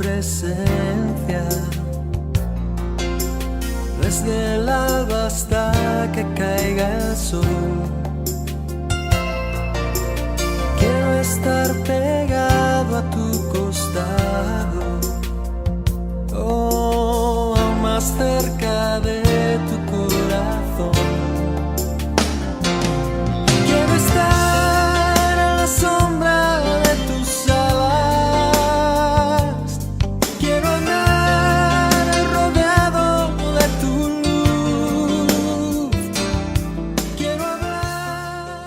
presencia, desde el alba hasta que caiga el sol. Quiero estar pegado a tu costado, oh, más cerca de tu corazón. Quiero estar a la sombra de tus alas. Quiero andar rodeado de tu luz. Quiero hablar.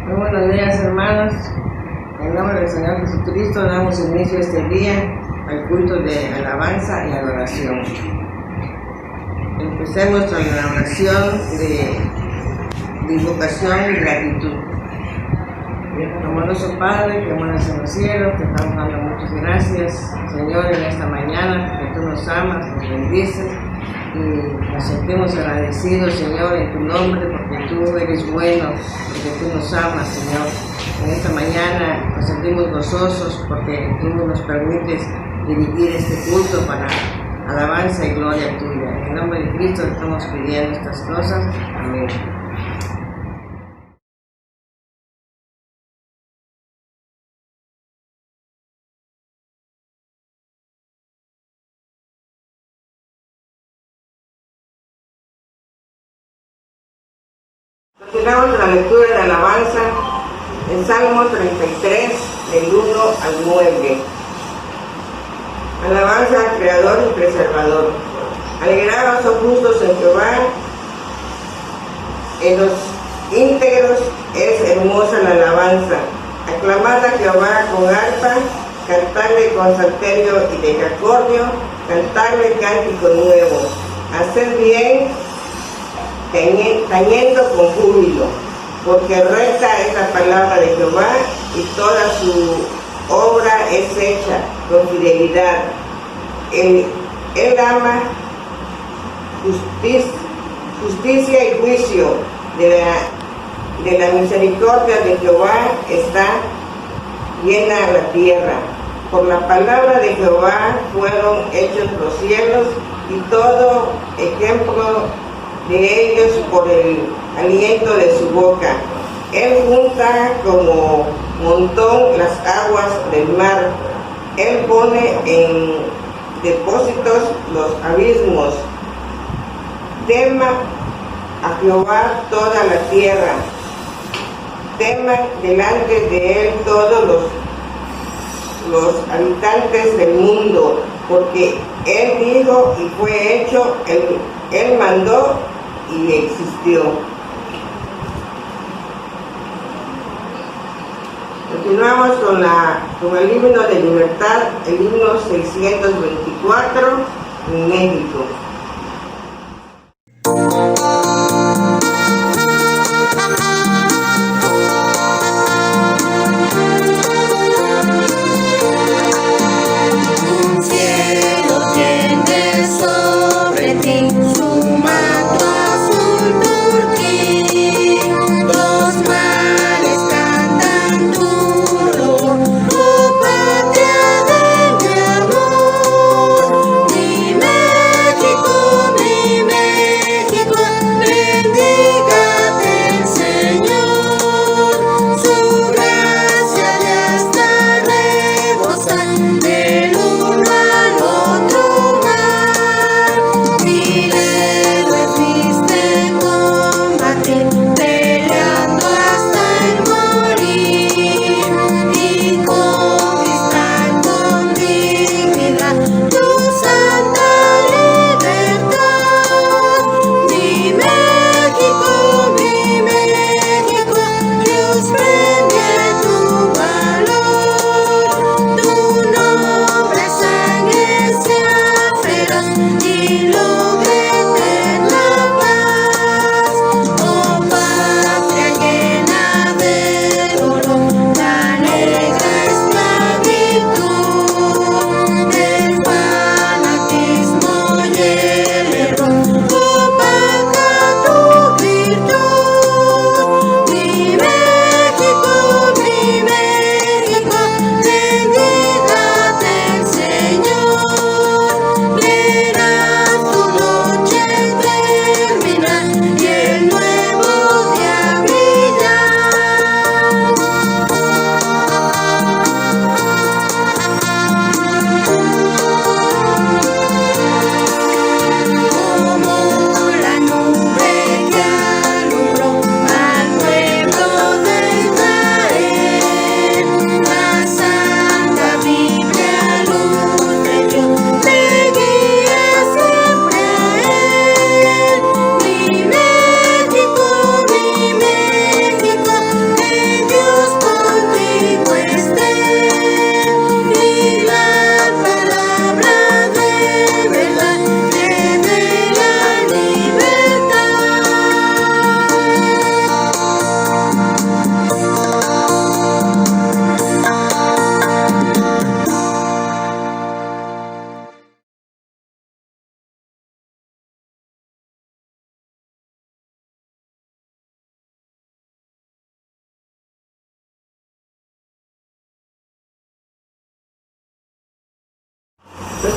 Muy buenos días, hermanos. En nombre del Señor Jesucristo damos inicio este día al culto de alabanza y adoración. Empecemos con la oración de invocación y gratitud. Amoroso Padre, que moras en los cielos, te estamos dando muchas gracias, Señor, en esta mañana, porque tú nos amas, nos bendices y nos sentimos agradecidos, Señor, en tu nombre, porque tú eres bueno, porque tú nos amas, Señor. En esta mañana nos sentimos gozosos porque tú nos permites dirigir este culto para alabanza y gloria tuya. En el nombre de Cristo estamos pidiendo estas cosas. Amén. Continuamos la lectura de alabanza en Salmo 33, del 1 al 9. Alabanza al Creador y Preservador. Alegraos, oh justos, en Jehová, en los íntegros es hermosa la alabanza. Aclamad a Jehová con arpa, cantarle con salterio y decacordio, cantarle cántico nuevo. Haced bien, tañendo con júbilo, porque recta es la palabra de Jehová y toda su obra es hecha con fidelidad. Él ama justicia y juicio. De la misericordia de Jehová está llena la tierra. Por la palabra de Jehová fueron hechos los cielos y todo ejemplo de ellos por el aliento de su boca. Él junta como montón las aguas del mar. Él pone en depósitos los abismos. Tema a Jehová toda la tierra. Teman delante de él todos los habitantes del mundo, porque él dijo y fue hecho, él mandó y existió. Continuamos con el himno de libertad, el himno 624, en México. México.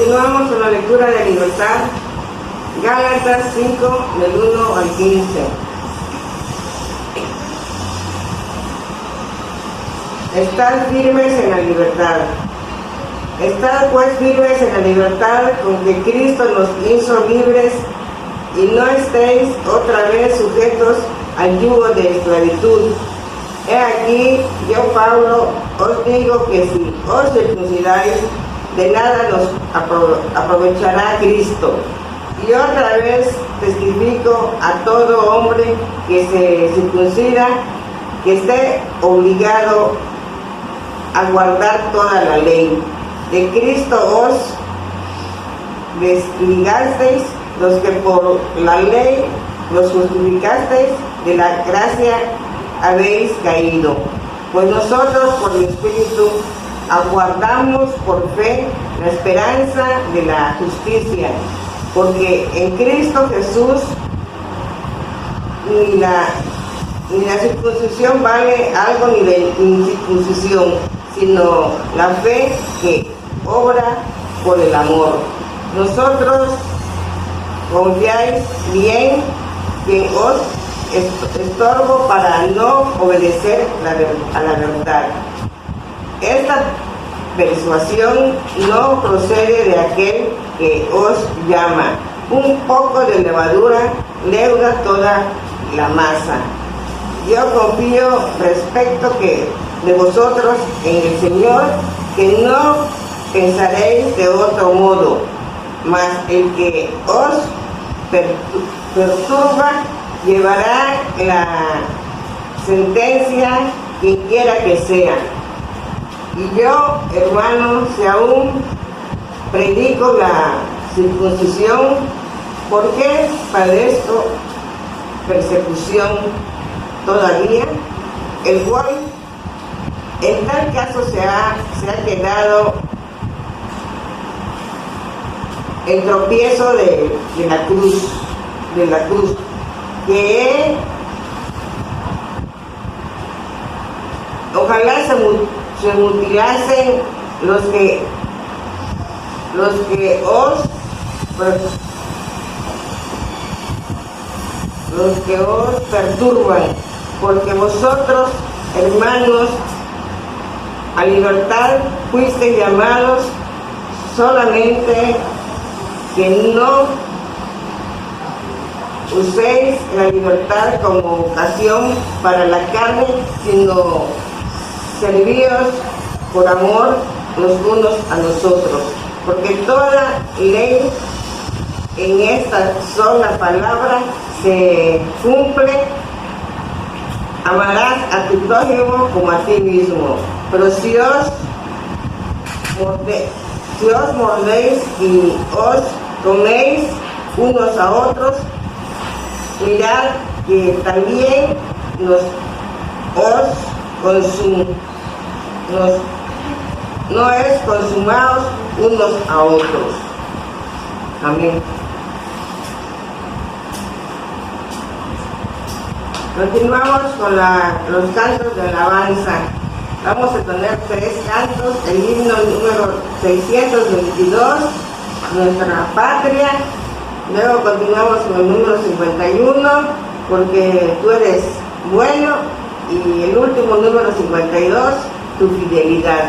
Continuamos con la lectura de libertad. Gálatas 5, del 1 al 15. Estad firmes en la libertad. Estad pues firmes en la libertad con que Cristo nos hizo libres, y no estéis otra vez sujetos al yugo de esclavitud. He aquí, yo Pablo, os digo que si os circuncidáis, de nada nos aprovechará Cristo. Y otra vez testifico a todo hombre que se circuncida, que esté obligado a guardar toda la ley. De Cristo os desligasteis, los que por la ley los justificasteis, de la gracia habéis caído. Pues nosotros por el Espíritu aguardamos por fe la esperanza de la justicia, porque en Cristo Jesús ni la circuncisión vale algo, ni la incircuncisión, sino la fe que obra por el amor. Nosotros confiáis bien que os estorbo para no obedecer a la verdad. Esta persuasión no procede de aquel que os llama. Un poco de levadura leuda toda la masa. Yo confío respecto de vosotros en el Señor, que no pensaréis de otro modo, mas el que os perturba llevará la sentencia, quien quiera que sea. Y yo, hermano, si aún predico la circuncisión, ¿por qué padezco persecución todavía? El cual en tal caso se ha quedado el tropiezo de la cruz, que ojalá se mutilasen los que os perturban, porque vosotros, hermanos, a libertad fuisteis llamados, solamente que no uséis la libertad como ocasión para la carne, sino servíos por amor los unos a los otros, porque toda ley en esta sola palabra se cumple: amarás a tu prójimo como a ti mismo. Pero si os mordéis y os coméis unos a otros, mirad que también no es consumados unos a otros. Amén. Continuamos con los cantos de alabanza. Vamos a tener 3 cantos: el himno número 622, Nuestra Patria. Luego continuamos con el número 51, Porque tú eres bueno. Y el último, número 52, Tu fidelidad.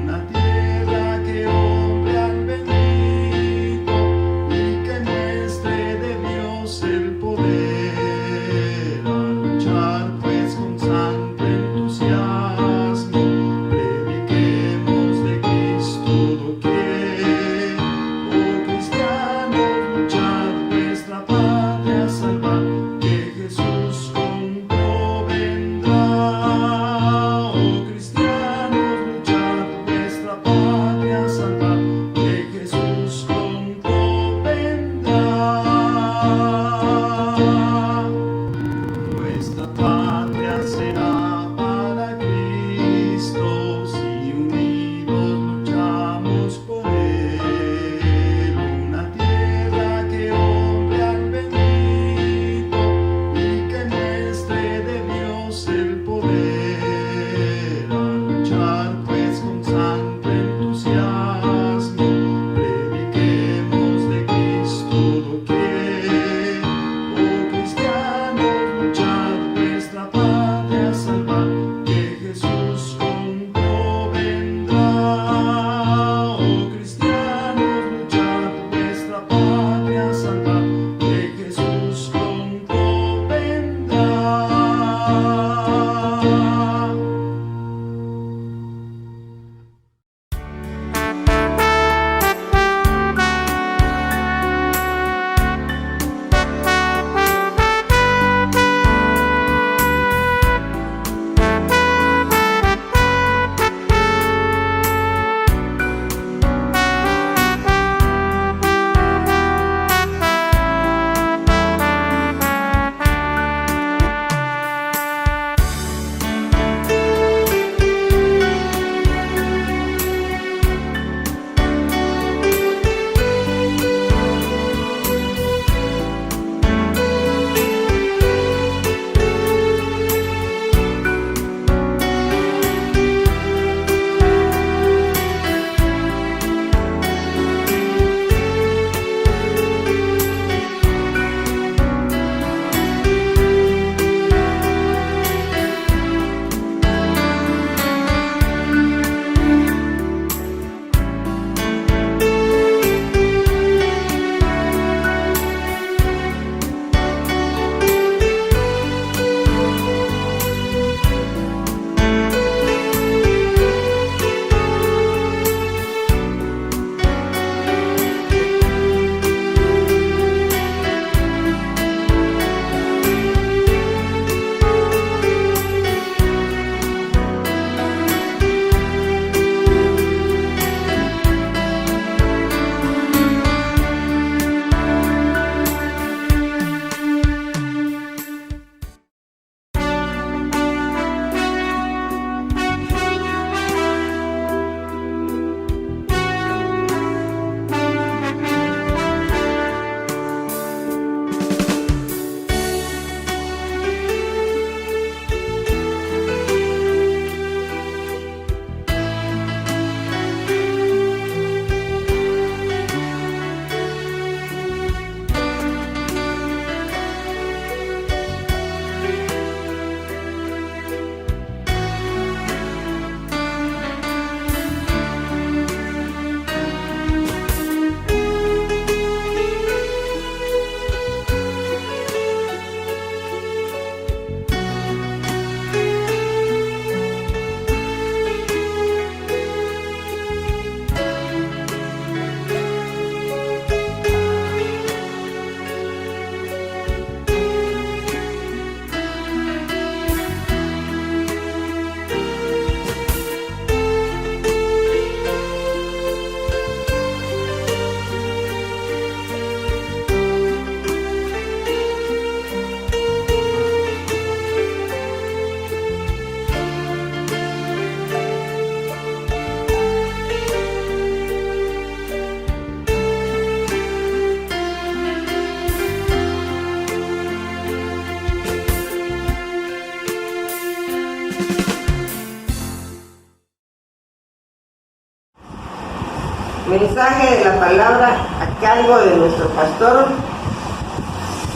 Una tierra que hombre al venir Mensaje de la palabra a cargo de nuestro pastor,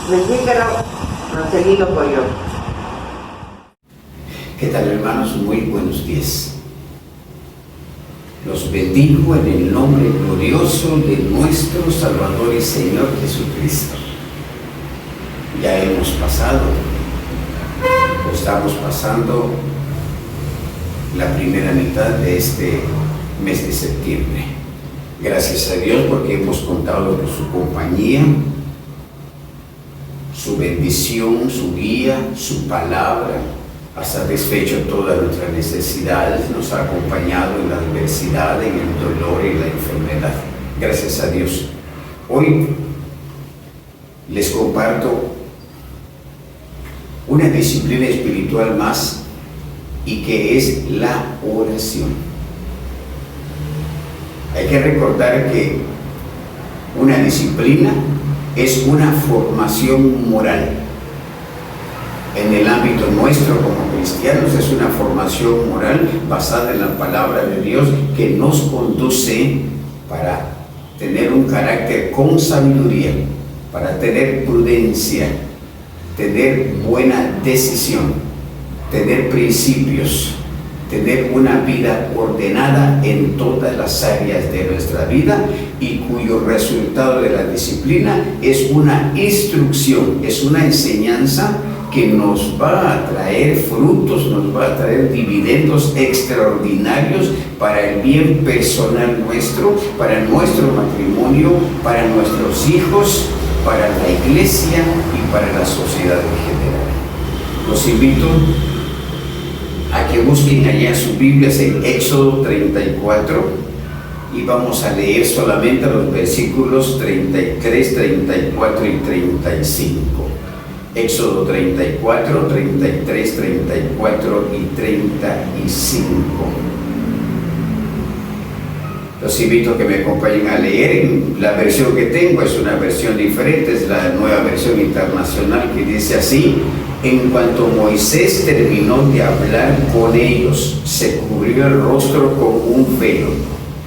presbítero Marcelino Coyol. ¿Qué tal, hermanos? Muy buenos días. Los bendigo en el nombre glorioso de nuestro Salvador y Señor Jesucristo. Ya hemos pasado, o estamos pasando, la primera mitad de este mes de septiembre. Gracias a Dios porque hemos contado con su compañía, su bendición, su guía, su palabra. Ha satisfecho todas nuestras necesidades, nos ha acompañado en la adversidad, en el dolor y la enfermedad. Gracias a Dios. Hoy les comparto una disciplina espiritual más, y que es la oración. Hay que recordar que una disciplina es una formación moral. En el ámbito nuestro como cristianos es una formación moral basada en la palabra de Dios que nos conduce para tener un carácter con sabiduría, para tener prudencia, tener buena decisión, tener principios, tener una vida ordenada en todas las áreas de nuestra vida, y cuyo resultado de la disciplina es una instrucción, es una enseñanza que nos va a traer frutos, nos va a traer dividendos extraordinarios para el bien personal nuestro, para nuestro matrimonio, para nuestros hijos, para la iglesia y para la sociedad en general. Los invito a que busquen allá sus Biblias en Éxodo 34 y vamos a leer solamente los versículos 33, 34 y 35. Éxodo 34, 33, 34 y 35. Los invito a que me acompañen a leer. La versión que tengo es una versión diferente, es la Nueva Versión Internacional, que dice así: en cuanto Moisés terminó de hablar con ellos, se cubrió el rostro con un velo,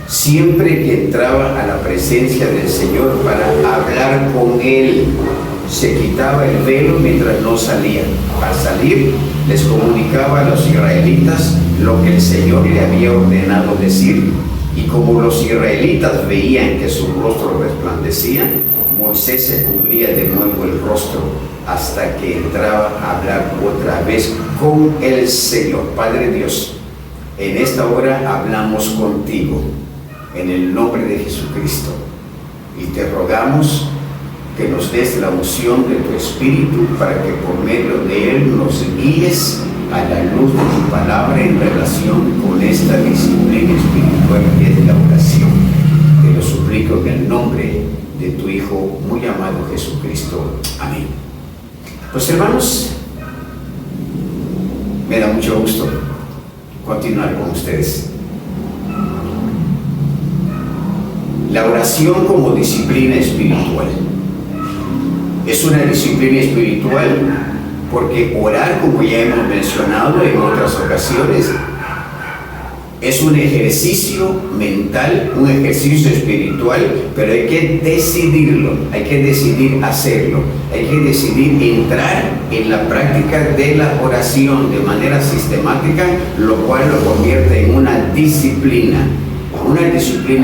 siempre que entraba a la presencia del Señor para hablar con él. Se quitaba el velo mientras no salía. Al salir, les comunicaba a los israelitas lo que el Señor le había ordenado decir. Y como los israelitas veían que su rostro resplandecía, Moisés se cubría de nuevo el rostro hasta que entraba a hablar otra vez con el Señor. Padre Dios, en esta hora hablamos contigo en el nombre de Jesucristo y te rogamos que nos des la unción de tu Espíritu para que por medio de él nos guíes a la luz de tu palabra en relación con esta disciplina espiritual que es la oración. Te lo suplico en el nombre de tu Hijo muy amado Jesucristo. Amén. Pues hermanos, me da mucho gusto continuar con ustedes. La oración como disciplina espiritual. Es una disciplina espiritual porque orar, como ya hemos mencionado en otras ocasiones, es un ejercicio mental, un ejercicio espiritual, pero hay que decidirlo, hay que decidir hacerlo, hay que decidir entrar en la práctica de la oración de manera sistemática, lo cual lo convierte en una disciplina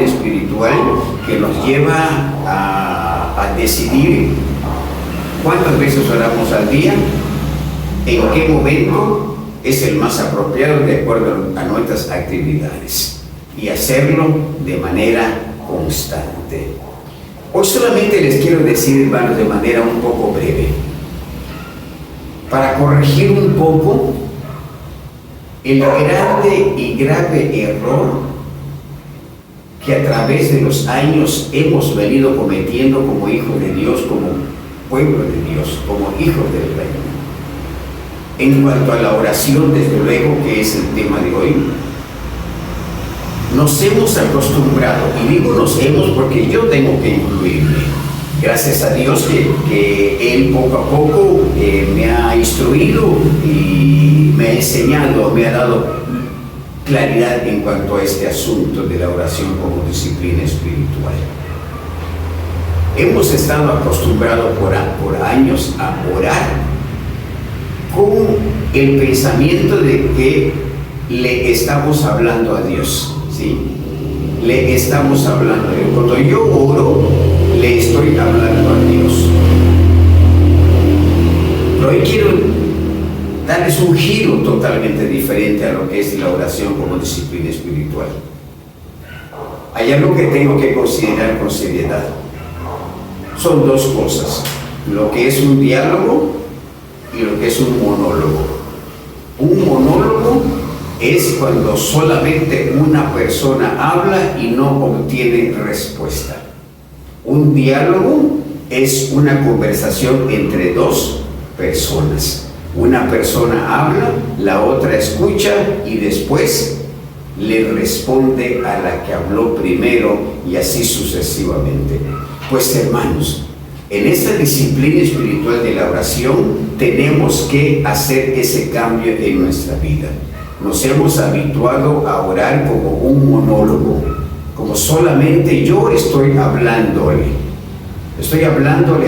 espiritual que nos lleva a decidir cuántas veces oramos al día, en qué momento es el más apropiado de acuerdo a nuestras actividades, y hacerlo de manera constante. Hoy solamente les quiero decir, hermanos, de manera un poco breve, para corregir un poco el grande y grave error que a través de los años hemos venido cometiendo como hijos de Dios, como pueblo de Dios, como hijos del reino. En cuanto a la oración, desde luego, que es el tema de hoy, nos hemos acostumbrado, y digo nos hemos porque yo tengo que incluirme. Gracias a Dios que Él poco a poco me ha instruido y me ha enseñado, me ha dado claridad en cuanto a este asunto de la oración como disciplina espiritual. Hemos estado acostumbrados por años a orar con el pensamiento de que le estamos hablando a Dios, ¿sí? Le estamos hablando a Dios. Cuando yo oro, le estoy hablando a Dios. Pero hoy quiero darles un giro totalmente diferente a lo que es la oración como disciplina espiritual. Hay algo que tengo que considerar con seriedad. Son dos cosas: lo que es un diálogo y lo que es un monólogo. Un monólogo es cuando solamente una persona habla y no obtiene respuesta. Un diálogo es una conversación entre dos personas. Una persona habla, la otra escucha y después le responde a la que habló primero, y así sucesivamente. Pues hermanos, en esta disciplina espiritual de la oración tenemos que hacer ese cambio en nuestra vida. Nos hemos habituado a orar como un monólogo, como solamente yo estoy hablándole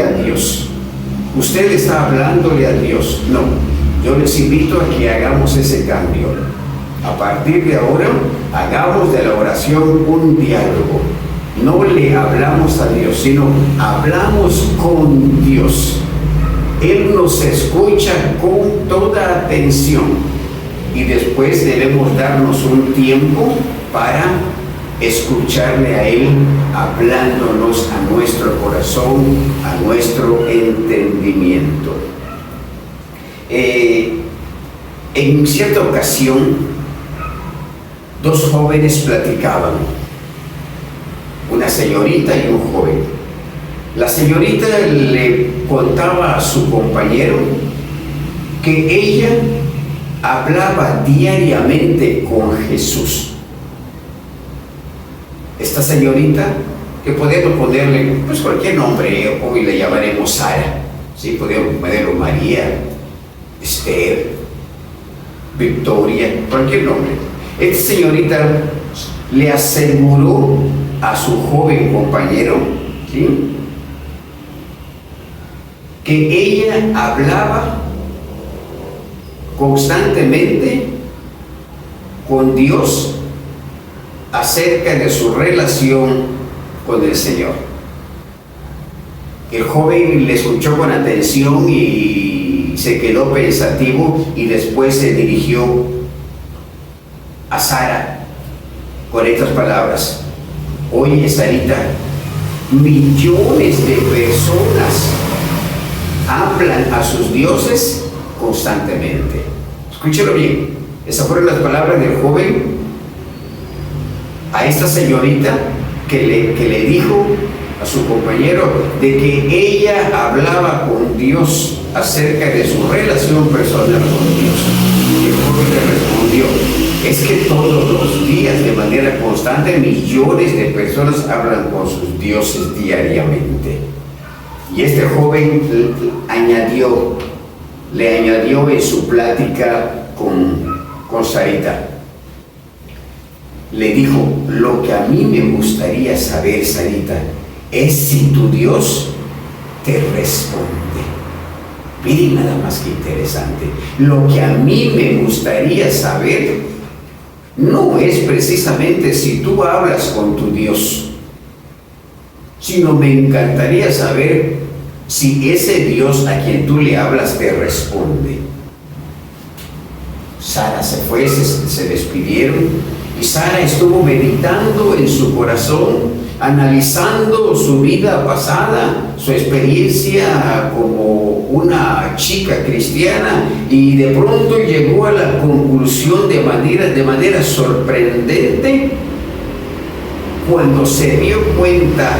a Dios. Usted está hablándole a Dios. No, yo les invito a que hagamos ese cambio. A partir de ahora, hagamos de la oración un diálogo. No le hablamos a Dios, sino hablamos con Dios. Él nos escucha con toda atención. Y después debemos darnos un tiempo para escucharle a Él, hablándonos a nuestro corazón, a nuestro entendimiento. En cierta ocasión, dos jóvenes platicaban, una señorita y un joven. La señorita le contaba a su compañero que ella hablaba diariamente con Jesús. Esta señorita, que podemos ponerle pues cualquier nombre, hoy le llamaremos Sara, ¿sí? Podemos ponerlo María, Esther, Victoria, cualquier nombre. Esta señorita le aseguró a su joven compañero, ¿sí?, que ella hablaba constantemente con Dios acerca de su relación con el Señor. El joven le escuchó con atención y se quedó pensativo, y después se dirigió a Sara con estas palabras: oye, Sarita, millones de personas hablan a sus dioses constantemente. Escúchelo bien, esas fueron las palabras del joven a esta señorita que le dijo a su compañero de que ella hablaba con Dios acerca de su relación personal con Dios. Y el joven le respondió: es que todos los días, de manera constante, millones de personas hablan con sus dioses diariamente. Y este joven le añadió en su plática con Sarita, le dijo: lo que a mí me gustaría saber, Sarita, es si tu Dios te responde. Miren nada más que interesante. Lo que a mí me gustaría saber no es precisamente si tú hablas con tu Dios, sino me encantaría saber si ese Dios a quien tú le hablas te responde. Sara se fue, se despidieron, y Sara estuvo meditando en su corazón, analizando su vida pasada, su experiencia como una chica cristiana, y de pronto llegó a la conclusión de manera sorprendente, cuando se dio cuenta,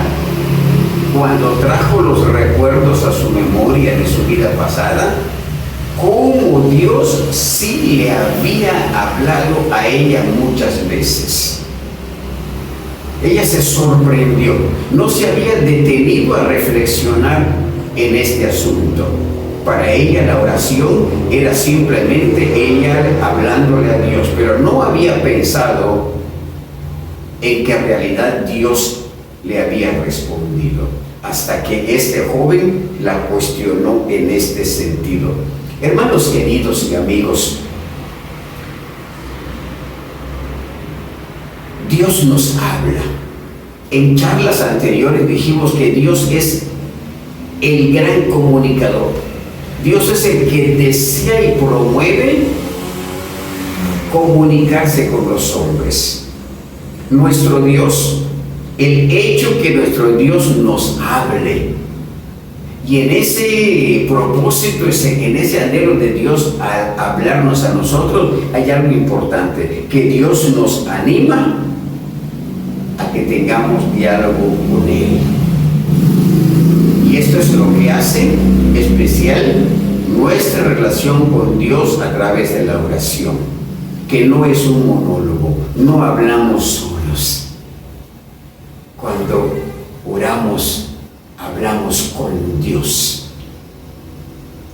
cuando trajo los recuerdos a su memoria de su vida pasada, cómo Dios sí le había hablado a ella muchas veces. Ella se sorprendió, no se había detenido a reflexionar en este asunto. Para ella la oración era simplemente ella hablándole a Dios, pero no había pensado en que en realidad Dios le había respondido, hasta que este joven la cuestionó en este sentido. Hermanos queridos y amigos, Dios nos habla. En charlas anteriores dijimos que Dios es el gran comunicador. Dios es el que desea y promueve comunicarse con los hombres. Nuestro Dios, el hecho que nuestro Dios nos hable, y en ese propósito, en ese anhelo de Dios al hablarnos a nosotros, hay algo importante, que Dios nos anima a que tengamos diálogo con Él. Y esto es lo que hace especial nuestra relación con Dios a través de la oración, que no es un monólogo, no hablamos solos. Cuando oramos, hablamos con Dios.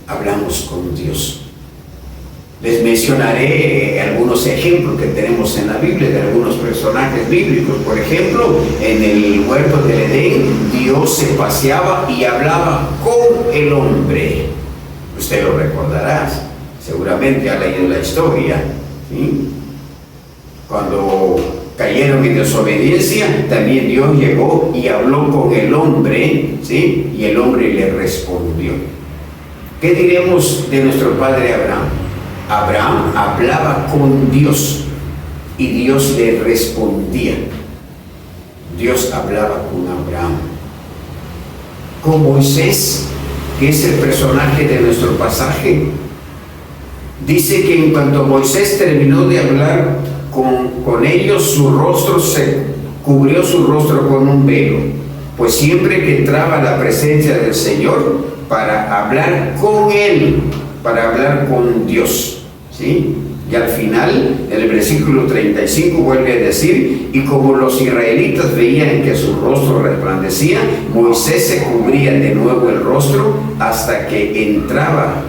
Hablamos con Dios. Les mencionaré algunos ejemplos que tenemos en la Biblia de algunos personajes bíblicos. Por ejemplo, en el huerto del Edén, Dios se paseaba y hablaba con el hombre. Usted lo recordará, seguramente ha leído la historia, ¿sí? Cuando cayeron en desobediencia, también Dios llegó y habló con el hombre, ¿sí? Y el hombre le respondió. ¿Qué diremos de nuestro padre Abraham? Abraham hablaba con Dios y Dios le respondía. Dios hablaba con Abraham. Con Moisés, que es el personaje de nuestro pasaje, dice que en cuanto Moisés terminó de hablar con ellos, su rostro se cubrió su rostro con un velo, pues siempre que entraba a la presencia del Señor para hablar con Él, para hablar con Dios, ¿sí? Y al final, en el versículo 35 vuelve a decir: y como los israelitas veían que su rostro resplandecía, Moisés se cubría de nuevo el rostro hasta que entraba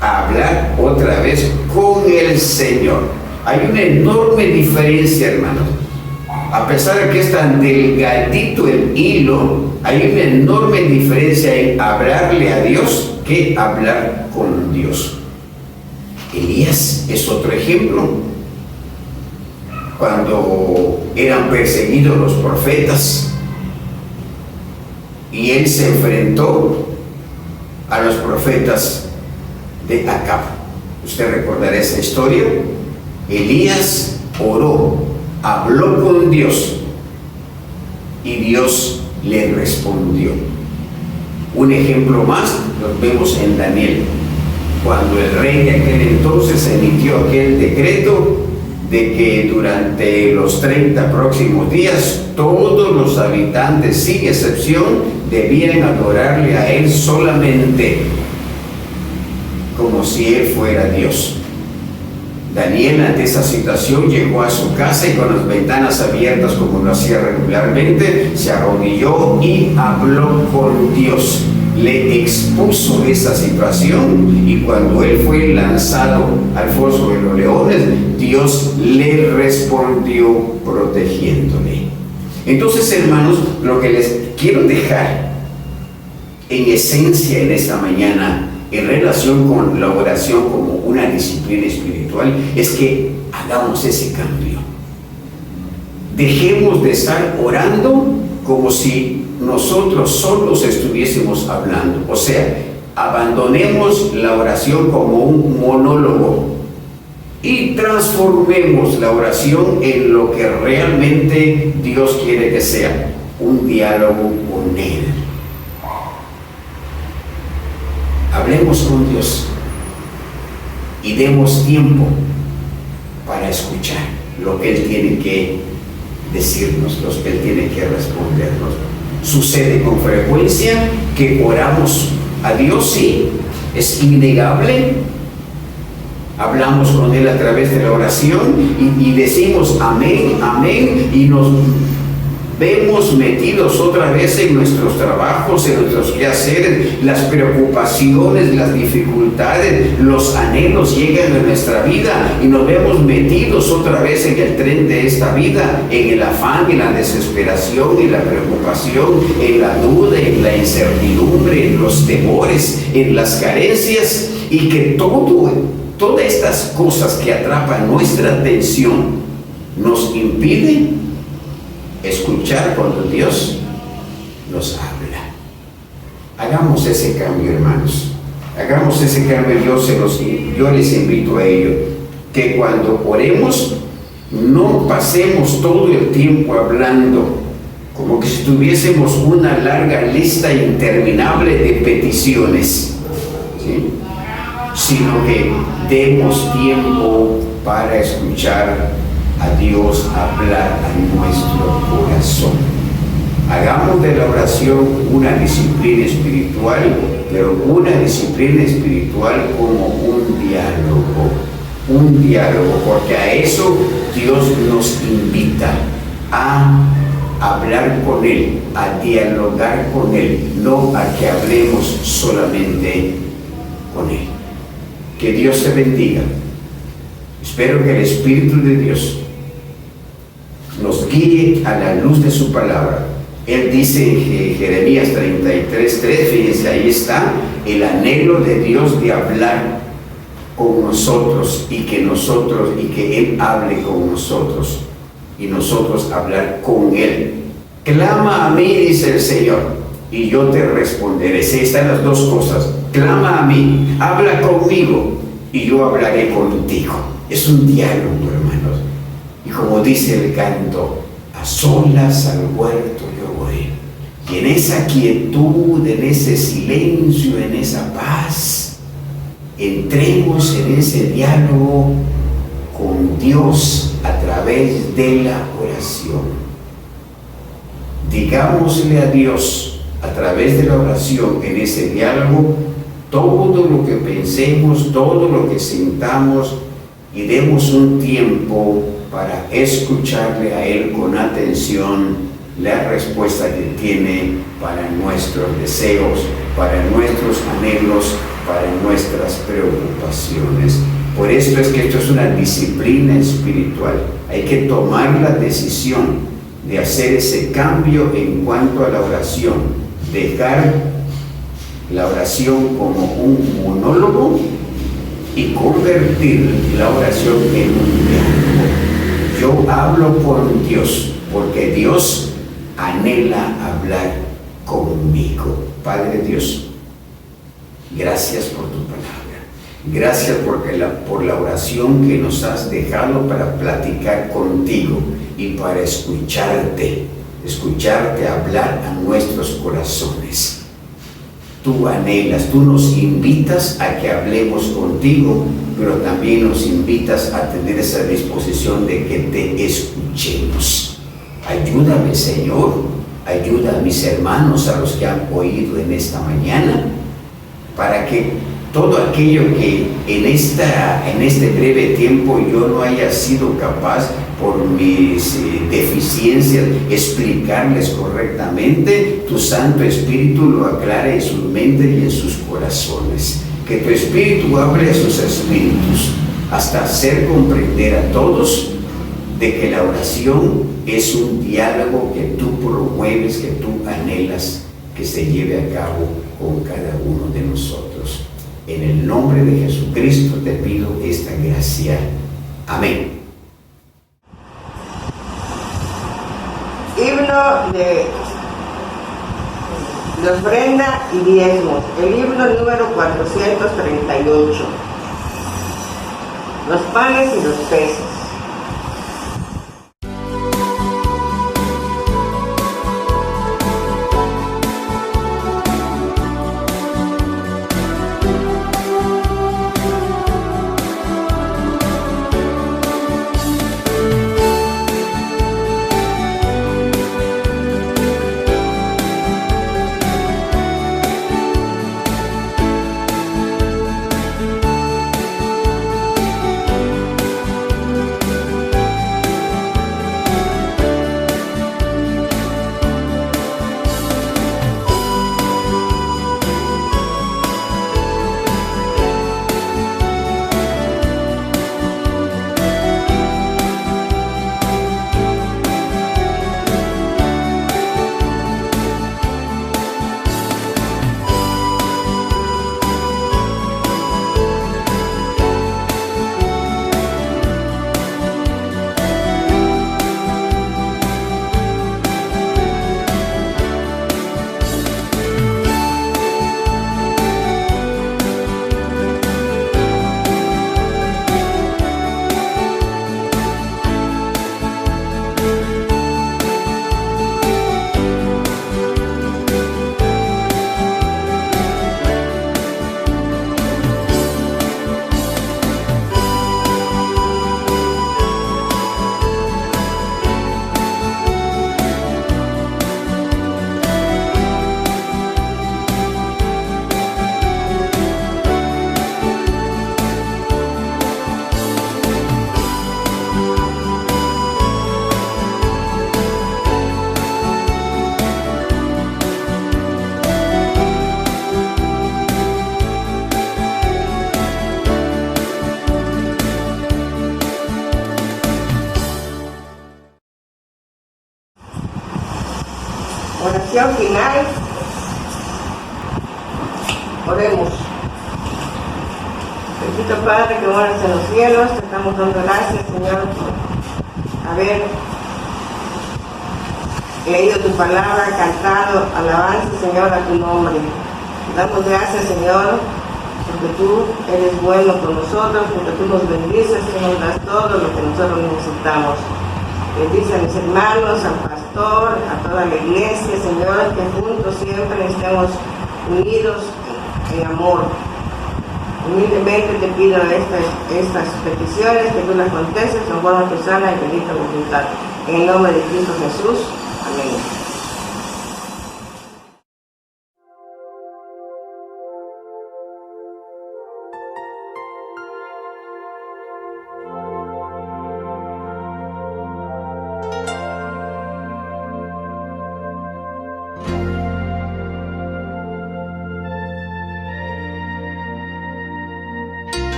a hablar otra vez con el Señor. Hay una enorme diferencia, hermanos. A pesar de que es tan delgadito el hilo, hay una enorme diferencia en hablarle a Dios que hablar con Dios. Elías es otro ejemplo. Cuando eran perseguidos los profetas y él se enfrentó a los profetas de Acab. Usted recordará esa historia. Elías oró, habló con Dios y Dios le respondió. Un ejemplo más lo vemos en Daniel, cuando el rey de aquel entonces emitió aquel decreto de que durante los 30 próximos días todos los habitantes, sin excepción, debían adorarle a él solamente, como si él fuera Dios. Daniel, ante esa situación, llegó a su casa y con las ventanas abiertas, como lo hacía regularmente, se arrodilló y habló con Dios. Le expuso esa situación y cuando él fue lanzado al foso de los leones, Dios le respondió protegiéndole. Entonces, hermanos, lo que les quiero dejar en esencia en esta mañana en relación con la oración como una disciplina espiritual es que hagamos ese cambio. Dejemos de estar orando como si nosotros solos estuviésemos hablando. O sea, abandonemos la oración como un monólogo y transformemos la oración en lo que realmente Dios quiere que sea, un diálogo con Él. Hablemos con Dios y demos tiempo para escuchar lo que Él tiene que decirnos, lo que Él tiene que respondernos. Sucede con frecuencia que oramos a Dios, sí, es innegable. Hablamos con Él a través de la oración y decimos amén, amén, y nos vemos metidos otra vez en nuestros trabajos, en nuestros quehaceres, las preocupaciones, las dificultades, los anhelos llegan a nuestra vida y nos vemos metidos otra vez en el tren de esta vida, en el afán, en la desesperación, en la preocupación, en la duda, en la incertidumbre, en los temores, en las carencias, y que todas estas cosas que atrapan nuestra atención nos impiden escuchar cuando Dios nos habla. Hagamos ese cambio, hermanos. Hagamos ese cambio. Yo les invito a ello, que cuando oremos no pasemos todo el tiempo hablando como que si tuviésemos una larga lista interminable de peticiones, ¿sí? Sino que demos tiempo para escuchar a Dios hablar a nuestro corazón. Hagamos de la oración una disciplina espiritual, pero una disciplina espiritual como un diálogo, porque a eso Dios nos invita, a hablar con Él, a dialogar con Él, no a que hablemos solamente con Él. Que Dios te bendiga. Espero que el Espíritu de Dios nos guíe a la luz de su palabra. Él dice en Jeremías 33:3, fíjense, ahí está el anhelo de Dios de hablar con nosotros y que Él hable con nosotros y nosotros hablar con Él. Clama a mí, dice el Señor, y yo te responderé. Sí, están las dos cosas. Clama a mí, habla conmigo y yo hablaré contigo. Es un diálogo, hermanos. Y como dice el canto, a solas al huerto yo voy. Y en esa quietud, en ese silencio, en esa paz, entremos en ese diálogo con Dios a través de la oración. Digámosle a Dios a través de la oración, en ese diálogo, todo lo que pensemos, todo lo que sintamos, y demos un tiempo para escucharle a Él con atención la respuesta que tiene para nuestros deseos, para nuestros anhelos, para nuestras preocupaciones. Por esto es que esto es una disciplina espiritual. Hay que tomar la decisión de hacer ese cambio en cuanto a la oración, dejar la oración como un monólogo y convertir la oración en un diálogo. Yo hablo con Dios porque Dios anhela hablar conmigo. Padre Dios, gracias por tu palabra. Gracias por la oración que nos has dejado para platicar contigo y para escucharte hablar a nuestros corazones. Tú anhelas, tú nos invitas a que hablemos contigo, pero también nos invitas a tener esa disposición de que te escuchemos. Ayúdame, Señor, ayuda a mis hermanos, a los que han oído en esta mañana, para que todo aquello que en este breve tiempo yo no haya sido capaz por mis deficiencias explicarles correctamente, tu Santo Espíritu lo aclare en sus mentes y en sus corazones. Que tu Espíritu hable a sus espíritus hasta hacer comprender a todos de que la oración es un diálogo que tú promueves, que tú anhelas que se lleve a cabo con cada uno de nosotros. En el nombre de Jesucristo te pido esta gracia. Amén. Himno de ofrenda y diezmos. El himno número 438. Los panes y los peces. Oración final. Oremos. Bendito Padre que moras en los cielos, te estamos dando gracias, Señor, por haber leído tu palabra, cantado alabanza, Señor, a tu nombre. Te damos gracias, Señor, porque tú eres bueno con nosotros, porque tú nos bendices, tú nos das todo lo que nosotros necesitamos. Bendice a mis hermanos, al pastor, a toda la iglesia, Señor, que juntos siempre estemos unidos en amor. Humildemente te pido estas peticiones, que tú las contestes conforme a tu sana y bendita voluntad. En el nombre de Cristo Jesús. Amén.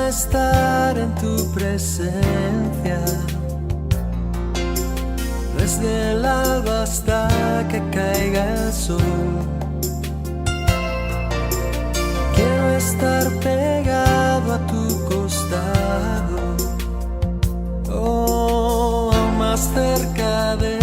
Estar en tu presencia desde el alba hasta que caiga el sol. Quiero estar pegado a tu costado, oh, aún más cerca de